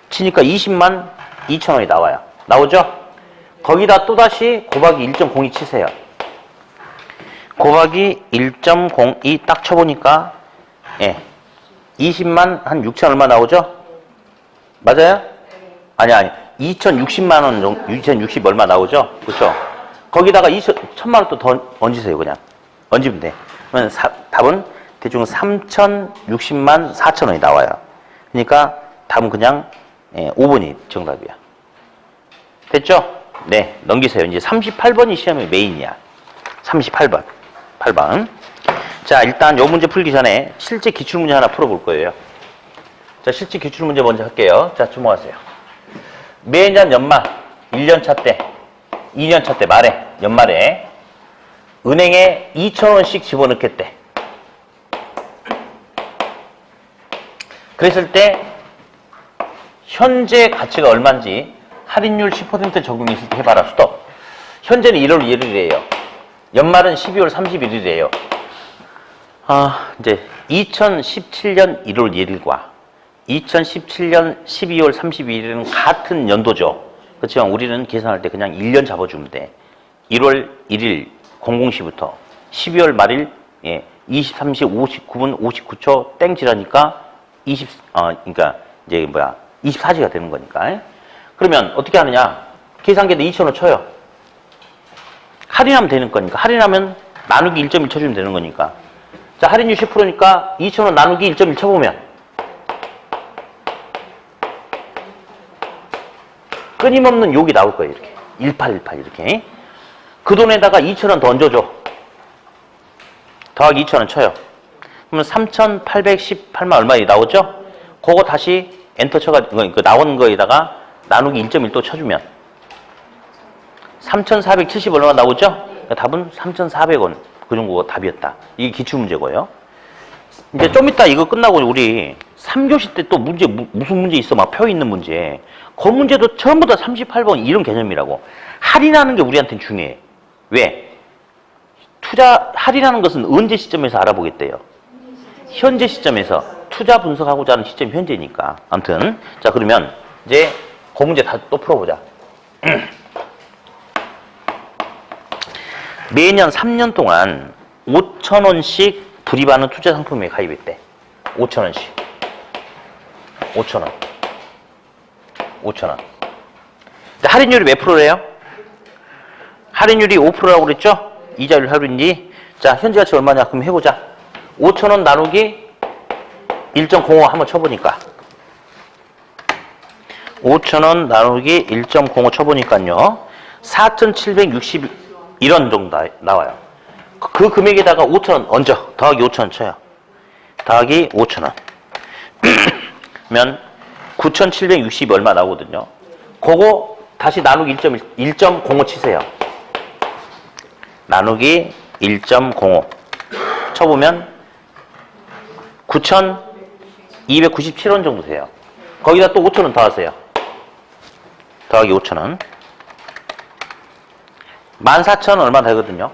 치니까 20만 2천 원이 나와요. 나오죠? 거기다 또다시 곱하기 1.02 치세요. 곱하기 1.02 딱 쳐보니까, 예. 20만 한 6천 얼마 나오죠? 맞아요? 아니. 2,060만 원 정도, 2,060 얼마 나오죠? 그렇죠? 거기다가 1,000만 원 또 더 얹으세요, 그냥. 얹으면 돼. 그러면 답은 대충 3,060만 4천 원이 나와요. 그러니까 답은 그냥 5번이 정답이야. 됐죠? 네, 넘기세요. 이제 38번이 시험의 메인이야. 38번. 8번. 자, 일단 요 문제 풀기 전에 실제 기출문제 하나 풀어볼 거예요. 자, 실제 기출문제 먼저 할게요. 자, 주목하세요. 매년 연말, 1년차 때, 2년차 때 말에, 연말에 은행에 2,000원씩 집어넣겠대. 그랬을 때 현재 가치가 얼마인지 할인율 10% 적용했을 때 해봐라. 스톱. 현재는 1월 1일이에요. 연말은 12월 31일이에요. 이제 2017년 1월 1일과 2017년 12월 32일은 같은 연도죠. 그렇지만 우리는 계산할 때 그냥 1년 잡아주면 돼. 1월 1일 00시부터 12월 말일 23시 59분 59초 땡지라니까 그러니까 이제 24시가 되는 거니까. 그러면 어떻게 하느냐? 계산기에다 2,000원 쳐요. 할인하면 되는 거니까. 할인하면 나누기 1.1 쳐주면 되는 거니까. 자, 할인율 10%니까 2,000원 나누기 1.1 쳐보면 끊임없는 욕이 나올 거예요. 이렇게 1818 이렇게. 그 돈에다가 2,000원 더 얹어줘. 더하기 2,000원 쳐요. 그러면 3,818만 얼마 나오죠? 그거 다시 엔터 쳐가지고 그 나온 거에다가 나누기 1.1 또 쳐주면 3,470 얼마 나오죠? 그러니까 답은 3,400원. 그 정도가 답이었다. 이게 기출문제고요. 이제 좀 이따 이거 끝나고 우리 3교시 때 또 문제, 무슨 문제 있어? 막 표 있는 문제. 그 문제도 전부 다 38번 이런 개념이라고. 할인하는 게 우리한테는 중요해. 왜? 할인하는 것은 언제 시점에서 알아보겠대요? 현재 시점에서. 투자 분석하고자 하는 시점이 현재니까. 아무튼. 자, 그러면 이제 그 문제 다 또 풀어보자. 매년 3년 동안 5,000원씩 불입하는 투자 상품에 가입했대. 5,000원씩. 5,000원. 5,000원. 할인율이 몇 프로래요? 할인율이 5%라고 그랬죠? 이자율 할인율이. 자, 현재 가치 얼마냐? 그럼 해보자. 5,000원 나누기 1.05 한번 쳐보니까. 5,000원 나누기 1.05 쳐보니까요. 4,760 이런 정도 나와요. 그 금액에다가 5,000원 얹어. 더하기 5,000원 쳐요. 더하기 5,000원. 그러면 9,760 얼마 나오거든요. 그거 다시 나누기 1.05 치세요. 나누기 1.05 쳐보면 9,297원 정도 돼요. 거기다 또 5,000원 더 하세요. 더하기 5,000원. 14,000원 얼마 되거든요.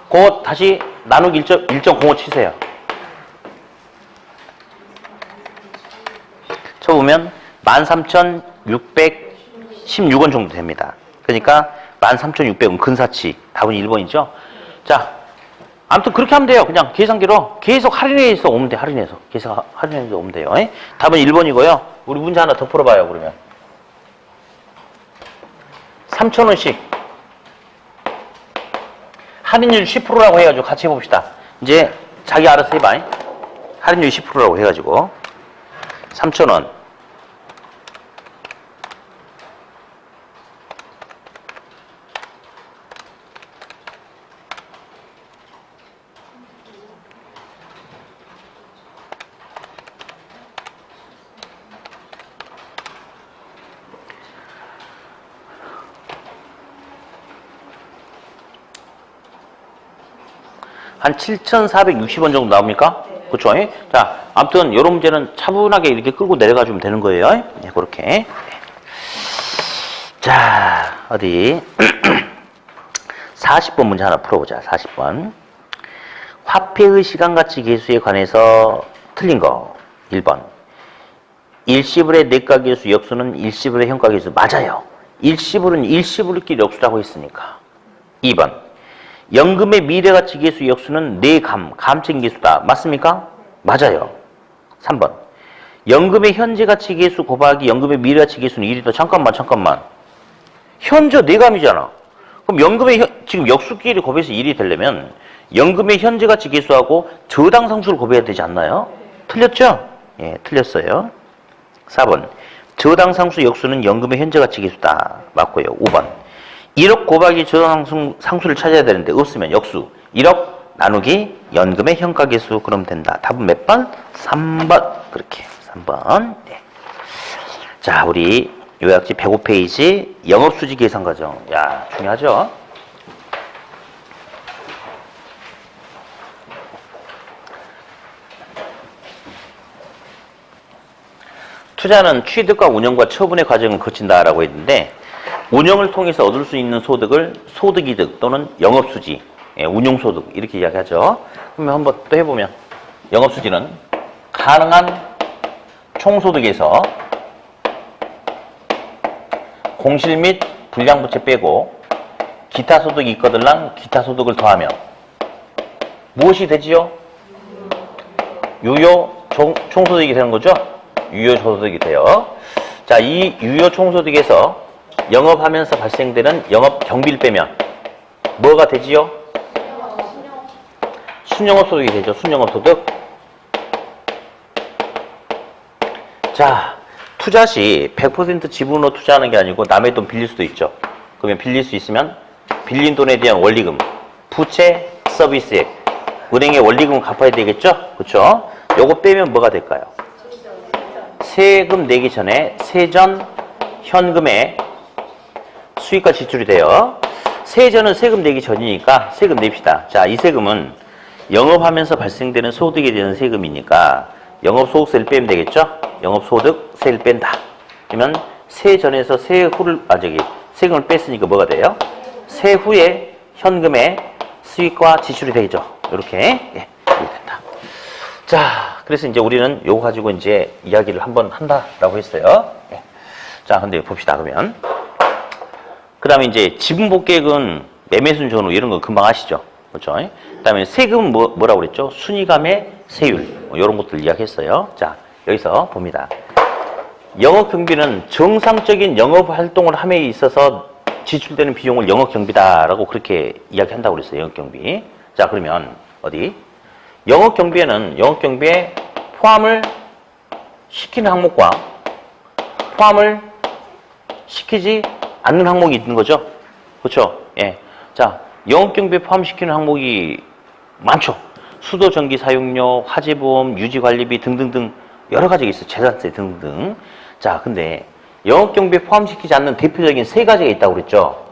그거 다시 나누기 1.05 치세요. 쳐보면 13,616원 정도 됩니다. 그러니까 13,600원 근사치. 답은 1번이죠. 자, 아무튼 그렇게 하면 돼요. 그냥 계산기로 계속 할인해서 오면 돼. 할인해서. 계속 할인해서 오면 돼요. 에? 답은 1번이고요. 우리 문제 하나 더 풀어봐요. 그러면 3,000원씩 할인율 10%라고 해가지고 같이 해봅시다. 이제 자기 알아서 해봐. 할인율 10%라고 해가지고 3,000원 한 7,460원 정도 나옵니까? 네. 그렇죠? 자, 아무튼 이런 문제는 차분하게 이렇게 끌고 내려가 주면 되는 거예요. 네, 그렇게. 자, 어디 40번 문제 하나 풀어보자. 40번. 화폐의 시간가치 계수에 관해서 틀린 거 1번. 일시불의 내가계수 역수는 일시불의 현가계수. 맞아요. 일시불은 일시불끼리 역수라고 했으니까. 2번. 연금의 미래가치 계수 역수는 감책 계수다. 맞습니까? 맞아요. 3번. 연금의 현재가치 계수 곱하기 연금의 미래가치 계수는 1이다. 잠깐만. 현재 내감이잖아. 그럼 연금의 지금 역수끼리 곱해서 1이 되려면 연금의 현재가치 계수하고 저당상수를 곱해야 되지 않나요? 틀렸죠? 예, 틀렸어요. 4번. 저당상수 역수는 연금의 현재가치 계수다. 맞고요. 5번. 1억 곱하기 저당상수를 찾아야 되는데 없으면 역수 1억 나누기 연금의 현가계수 그러면 된다. 답은 몇 번? 3번. 그렇게 3번. 네. 자, 우리 요약지 105페이지 영업수지 계산 과정. 야, 중요하죠? 투자는 취득과 운영과 처분의 과정을 거친다라고 했는데 운영을 통해서 얻을 수 있는 소득을 소득이득 또는 영업수지, 운용소득 이렇게 이야기하죠. 그러면 한번 또 해보면 영업수지는 가능한 총소득에서 공실 및 불량부채 빼고 기타 소득이 있거들랑 기타 소득을 더하면 무엇이 되지요? 유효 총소득이 되는 거죠? 유효 소득이 돼요. 자, 이 유효 총소득에서 영업하면서 발생되는 영업 경비를 빼면 뭐가 되지요? 순영업 소득이 되죠. 순영업 소득. 자, 투자 시 100% 지분으로 투자하는 게 아니고 남의 돈 빌릴 수도 있죠. 그러면 빌릴 수 있으면 빌린 돈에 대한 원리금, 부채, 서비스액, 은행에 원리금을 갚아야 되겠죠? 그렇죠? 요거 빼면 뭐가 될까요? 세금 내기 전에 세전 현금에 수익과 지출이 돼요. 세전은 세금 내기 전이니까 세금 냅시다. 자, 이 세금은 영업하면서 발생되는 소득에 대한 세금이니까 영업소득세를 빼면 되겠죠? 영업소득세를 뺀다. 그러면 세전에서 세후를, 세금을 뺐으니까 뭐가 돼요? 세후에 현금의 수익과 지출이 되죠. 이렇게, 예, 이렇게 된다. 자, 그래서 이제 우리는 요거 가지고 이제 이야기를 한번 한다라고 했어요. 예. 자, 근데 봅시다, 그러면. 그 다음에 이제 지분복객은 매매순 전후 이런 거 금방 아시죠? 그렇죠? 그 다음에 세금은 뭐라고 그랬죠? 순이감의 세율. 이런 것들 이야기했어요. 자, 여기서 봅니다. 영업경비는 정상적인 영업활동을 함에 있어서 지출되는 비용을 영업경비다라고 그렇게 이야기한다고 그랬어요. 영업경비. 자, 그러면 어디? 영업경비에 포함을 시키는 항목과 포함을 시키지 않는 항목이 있는 거죠. 그렇죠? 예. 자, 영업경비에 포함시키는 항목이 많죠. 수도, 전기 사용료, 화재보험, 유지관리비 등등등 여러 가지가 있어요. 재산세 등등. 자, 근데 영업경비에 포함시키지 않는 대표적인 세 가지가 있다고 그랬죠.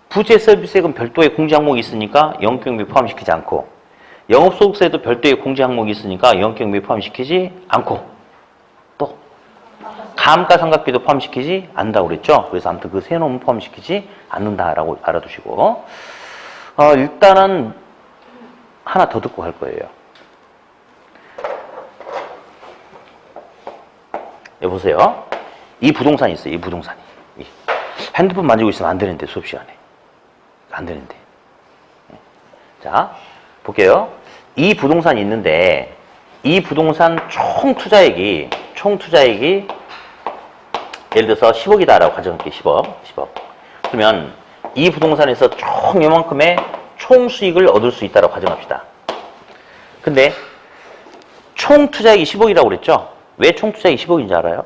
부재 서비스액은 별도의 공제 항목이 있으니까 영업경비에 포함시키지 않고, 영업소득세도 별도의 공제 항목이 있으니까 영업경비에 포함시키지 않고, 또 감가상각비도 포함시키지 않는다고 그랬죠. 그래서 아무튼 그 세 놈은 포함시키지 않는다라고 알아두시고, 일단은 하나 더 듣고 갈 거예요. 여보세요. 이 부동산이 있어요. 이 부동산이. 핸드폰 만지고 있으면 안 되는데, 수업 시간에. 안 되는데. 자, 볼게요. 이 부동산이 있는데 이 부동산 총 투자액이 예를 들어서 10억이다라고 가정할게요. 10억. 그러면 이 부동산에서 총 요만큼의 총 수익을 얻을 수 있다고 가정합시다. 근데 총 투자액이 10억이라고 그랬죠? 왜 총 투자액이 10억인지 알아요?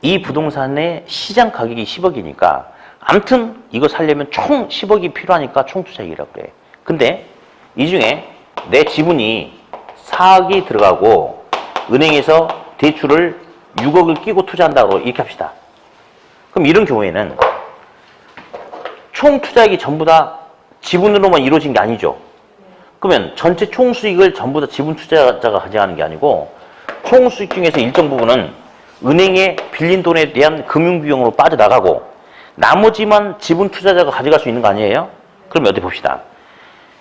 이 부동산의 시장 가격이 10억이니까 아무튼 이거 살려면 총 10억이 필요하니까 총 투자액이라고 그래. 근데 이 중에 내 지분이 4억이 들어가고 은행에서 대출을 6억을 끼고 투자한다고 이렇게 합시다. 그럼 이런 경우에는 총 투자액이 전부 다 지분으로만 이루어진 게 아니죠. 그러면 전체 총 수익을 전부 다 지분 투자자가 가져가는 게 아니고 총 수익 중에서 일정 부분은 은행에 빌린 돈에 대한 금융비용으로 빠져나가고 나머지만 지분 투자자가 가져갈 수 있는 거 아니에요? 그럼 어디 봅시다.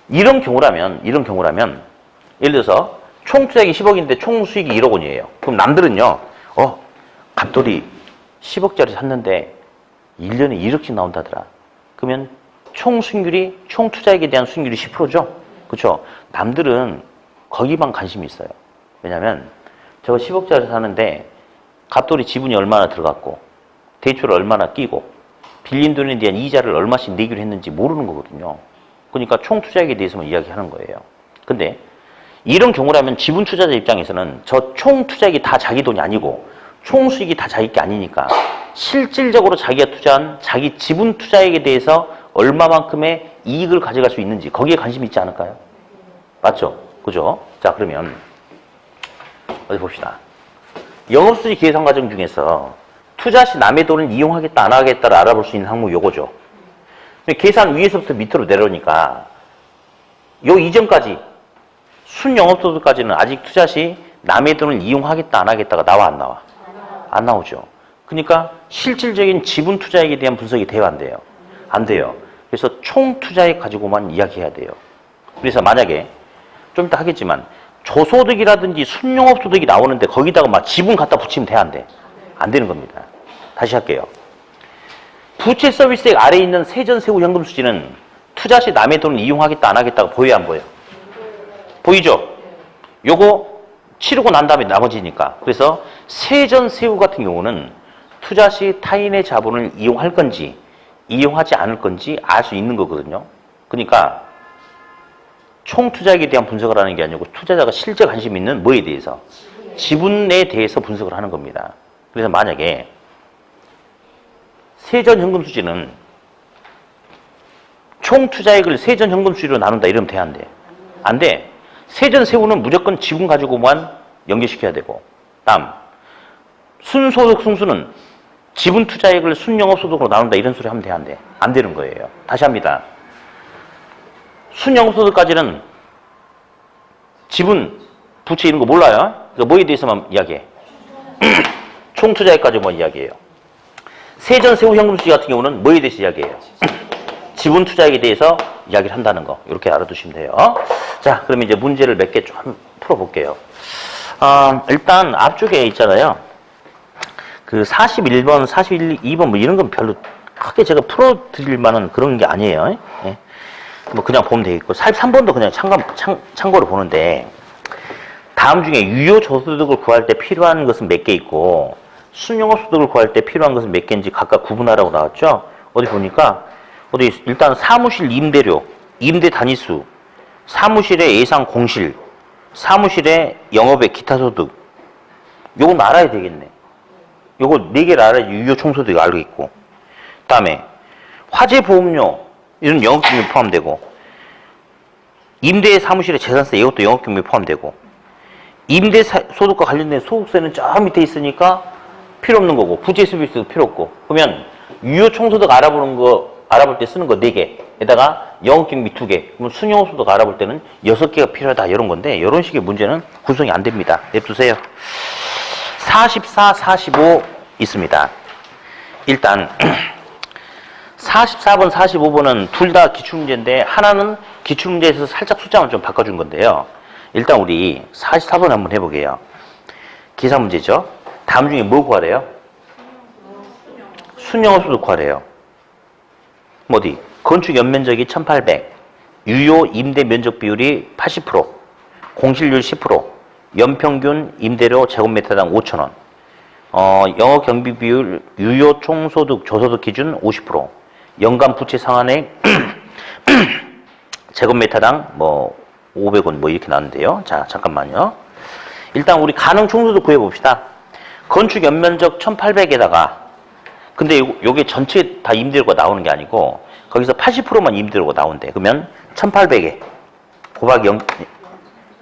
이런 경우라면 예를 들어서 총 투자액이 10억인데 총 수익이 1억 원이에요. 그럼 남들은요. 갑돌이 10억짜리 샀는데 1년에 1억씩 나온다더라. 그러면 총 수익률이 총 투자액에 대한 수익률이 10%죠. 그렇죠? 남들은 거기만 관심이 있어요. 왜냐면 저거 10억짜리 사는데 갑돌이 지분이 얼마나 들어갔고 대출을 얼마나 끼고 빌린 돈에 대한 이자를 얼마씩 내기로 했는지 모르는 거거든요. 그러니까 총 투자액에 대해서만 이야기하는 거예요. 근데 이런 경우라면 지분 투자자 입장에서는 저 총 투자액이 다 자기 돈이 아니고 총 수익이 다 자기 게 아니니까 실질적으로 자기가 투자한 자기 지분 투자액에 대해서 얼마만큼의 이익을 가져갈 수 있는지 거기에 관심이 있지 않을까요? 맞죠? 그죠? 자, 그러면 어디 봅시다. 영업수지 계산 과정 중에서 투자 시 남의 돈을 이용하겠다 안 하겠다를 알아볼 수 있는 항목이 요거죠. 계산 위에서부터 밑으로 내려오니까 요 이전까지 순영업소득까지는 아직 투자 시 남의 돈을 이용하겠다 안 하겠다가 나와 안 나와? 안 나오죠. 그러니까 실질적인 지분 투자액에 대한 분석이 돼요 안 돼요? 안 돼요. 그래서 총 투자액 가지고만 이야기해야 돼요. 그래서 만약에 좀 이따 하겠지만 조소득이라든지 순영업소득이 나오는데 거기다가 막 지분 갖다 붙이면 돼 안 돼? 안 되는 겁니다. 다시 할게요. 부채 서비스액 아래에 있는 세전 세후 현금 수지는 투자 시 남의 돈을 이용하겠다 안 하겠다가 보여요 안 보여요? 보이죠? 요거 치르고 난 다음에 나머지니까. 그래서 세전 세후 같은 경우는 투자 시 타인의 자본을 이용할 건지 이용하지 않을 건지 알 수 있는 거거든요. 그러니까 총 투자액에 대한 분석을 하는 게 아니고 투자자가 실제 관심 있는 뭐에 대해서? 지분에 대해서 분석을 하는 겁니다. 그래서 만약에 세전 현금 수지는 총 투자액을 세전 현금 수지로 나눈다 이러면 돼 안 돼? 안 돼. 세전 세후는 무조건 지분 가지고만 연결시켜야 되고, 다음 순소득 승수는 지분 투자액을 순영업소득으로 나눈다 이런 소리 하면 돼 안 돼? 안 되는 거예요. 다시 합니다. 순영업소득까지는 지분, 부채 이런 거 몰라요. 그러니까 뭐에 대해서만 이야기해? 총 투자액까지만 이야기해요. 세전 세후 현금 수지 같은 경우는 뭐에 대해서 이야기해요? 지분 투자액에 대해서 이야기를 한다는 거. 이렇게 알아두시면 돼요. 자, 그럼 이제 문제를 몇 개 좀 풀어볼게요. 일단 앞쪽에 있잖아요. 그 41번, 42번 뭐 이런 건 별로 크게 제가 풀어드릴 만한 그런 게 아니에요. 예. 뭐 그냥 보면 되겠고 43번도 그냥 참고로 보는데 다음 중에 유효저소득을 구할 때 필요한 것은 몇 개 있고 순영업소득을 구할 때 필요한 것은 몇 개인지 각각 구분하라고 나왔죠. 어디 보니까 일단 사무실 임대료, 임대 단위수, 사무실의 예상 공실, 사무실의 영업의 기타 소득 요건 알아야 되겠네. 요거 4개를 알아야지 유효 총소득이 알고 있고 그다음에 화재보험료 이런 영업경비 포함되고 임대 사무실의 재산세 이것도 영업경비 포함되고 임대 소득과 관련된 소득세는 저 밑에 있으니까 필요 없는 거고 부채 서비스도 필요 없고 그러면 유효 총소득 알아볼 때 쓰는 거 4개에다가 영업경비 2개 그러면 순영업소득 알아볼 때는 6개가 필요하다 이런 건데 이런 식의 문제는 구성이 안 됩니다. 냅두세요. 44, 45 있습니다. 일단 44번, 45번은 둘 다 기출문제인데 하나는 기출문제에서 살짝 숫자만 좀 바꿔준 건데요. 일단 우리 44번 한번 해보게요. 계산문제죠. 다음 중에 뭐 구하래요? 순영업소득 구하래요. 어디? 건축 연면적이 1800, 유효 임대 면적 비율이 80%, 공실률 10%, 연평균 임대료 제곱미터당 5,000원, 영업 경비 비율, 유효 총소득 조소득 기준 50%, 연간 부채 상환액 제곱미터당 뭐 500원 뭐 이렇게 나왔는데요. 자, 잠깐만요. 일단 우리 가능 총소득 구해봅시다. 건축 연면적 1,800에다가 근데 요게 전체 다 임대료가 나오는 게 아니고 거기서 80%만 임대료가 나온대. 그러면 1,800에 곱하기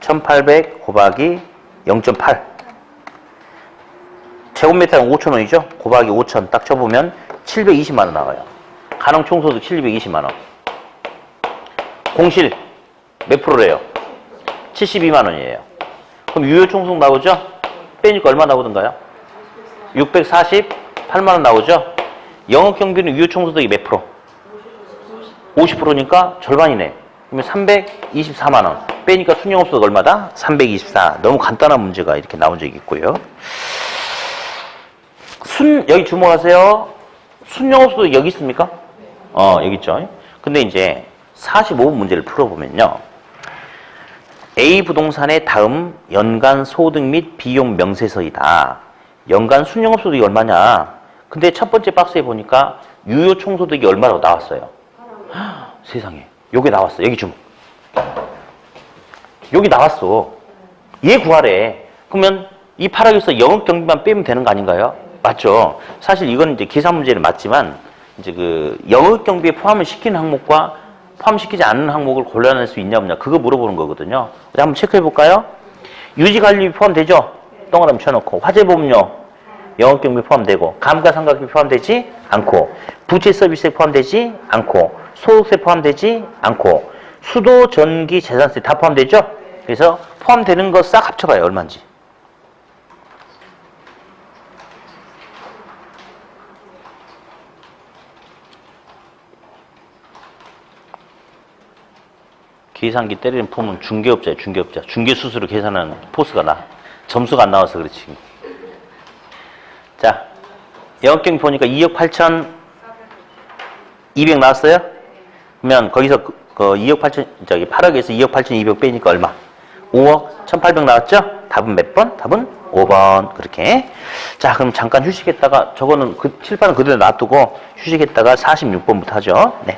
1,800 곱하기 0.8 제곱미터당 5,000원이죠? 곱하기 5,000 딱 쳐보면 720만 원 나와요. 가능 총소득 720만 원. 공실 몇 프로래요? 72만 원이에요. 그럼 유효 총소득 나오죠? 빼니까 얼마 나오던가요? 648만 원 나오죠? 영업 경비는 유효 총소득이 몇 프로? 50%니까 절반이네. 그러면 324만 원. 빼니까 순영업소득 얼마다? 324. 너무 간단한 문제가 이렇게 나온 적이 있고요. 여기 주목하세요. 순영업소득 여기 있습니까? 여기 있죠. 근데 이제 45번 문제를 풀어보면요. A 부동산의 다음 연간 소득 및 비용 명세서이다. 연간 순영업소득이 얼마냐? 근데 첫 번째 박스에 보니까 유효 총소득이 얼마라고 나왔어요. 세상에. 여기 나왔어. 여기 주목. 여기 나왔어. 얘 구하래. 그러면 이 파락에서 영업 경비만 빼면 되는 거 아닌가요? 맞죠? 사실 이건 이제 계산 문제는 맞지만 이제 그 영업 경비에 포함을 시키는 항목과 포함시키지 않는 항목을 골라낼 수 있냐 없냐 그거 물어보는 거거든요. 한번 체크해 볼까요? 유지 관리비 포함되죠? 동그라미 쳐놓고 화재보험료 영업 경비 포함되고 감가상각비 포함되지 않고 부채 서비스에 포함되지 않고 소득세 포함되지 않고 수도, 전기, 재산세 다 포함되죠? 그래서 포함되는 거 싹 합쳐봐요. 얼마인지. 계산기 때리는 폼은 중개업자예요. 중개업자. 중개수수료 계산하는 포스가 나. 점수가 안 나와서 그렇지. 자, 영업경비 보니까 2억 8천 200 나왔어요? 그러면 거기서 그 2억 8천, 8억에서 2억 8천 200 빼니까 얼마? 5억 1,800 나왔죠? 답은 몇 번? 답은 5번. 그렇게. 자, 그럼 잠깐 휴식했다가, 저거는 그 칠판은 그대로 놔두고 휴식했다가 46번부터 하죠. 네.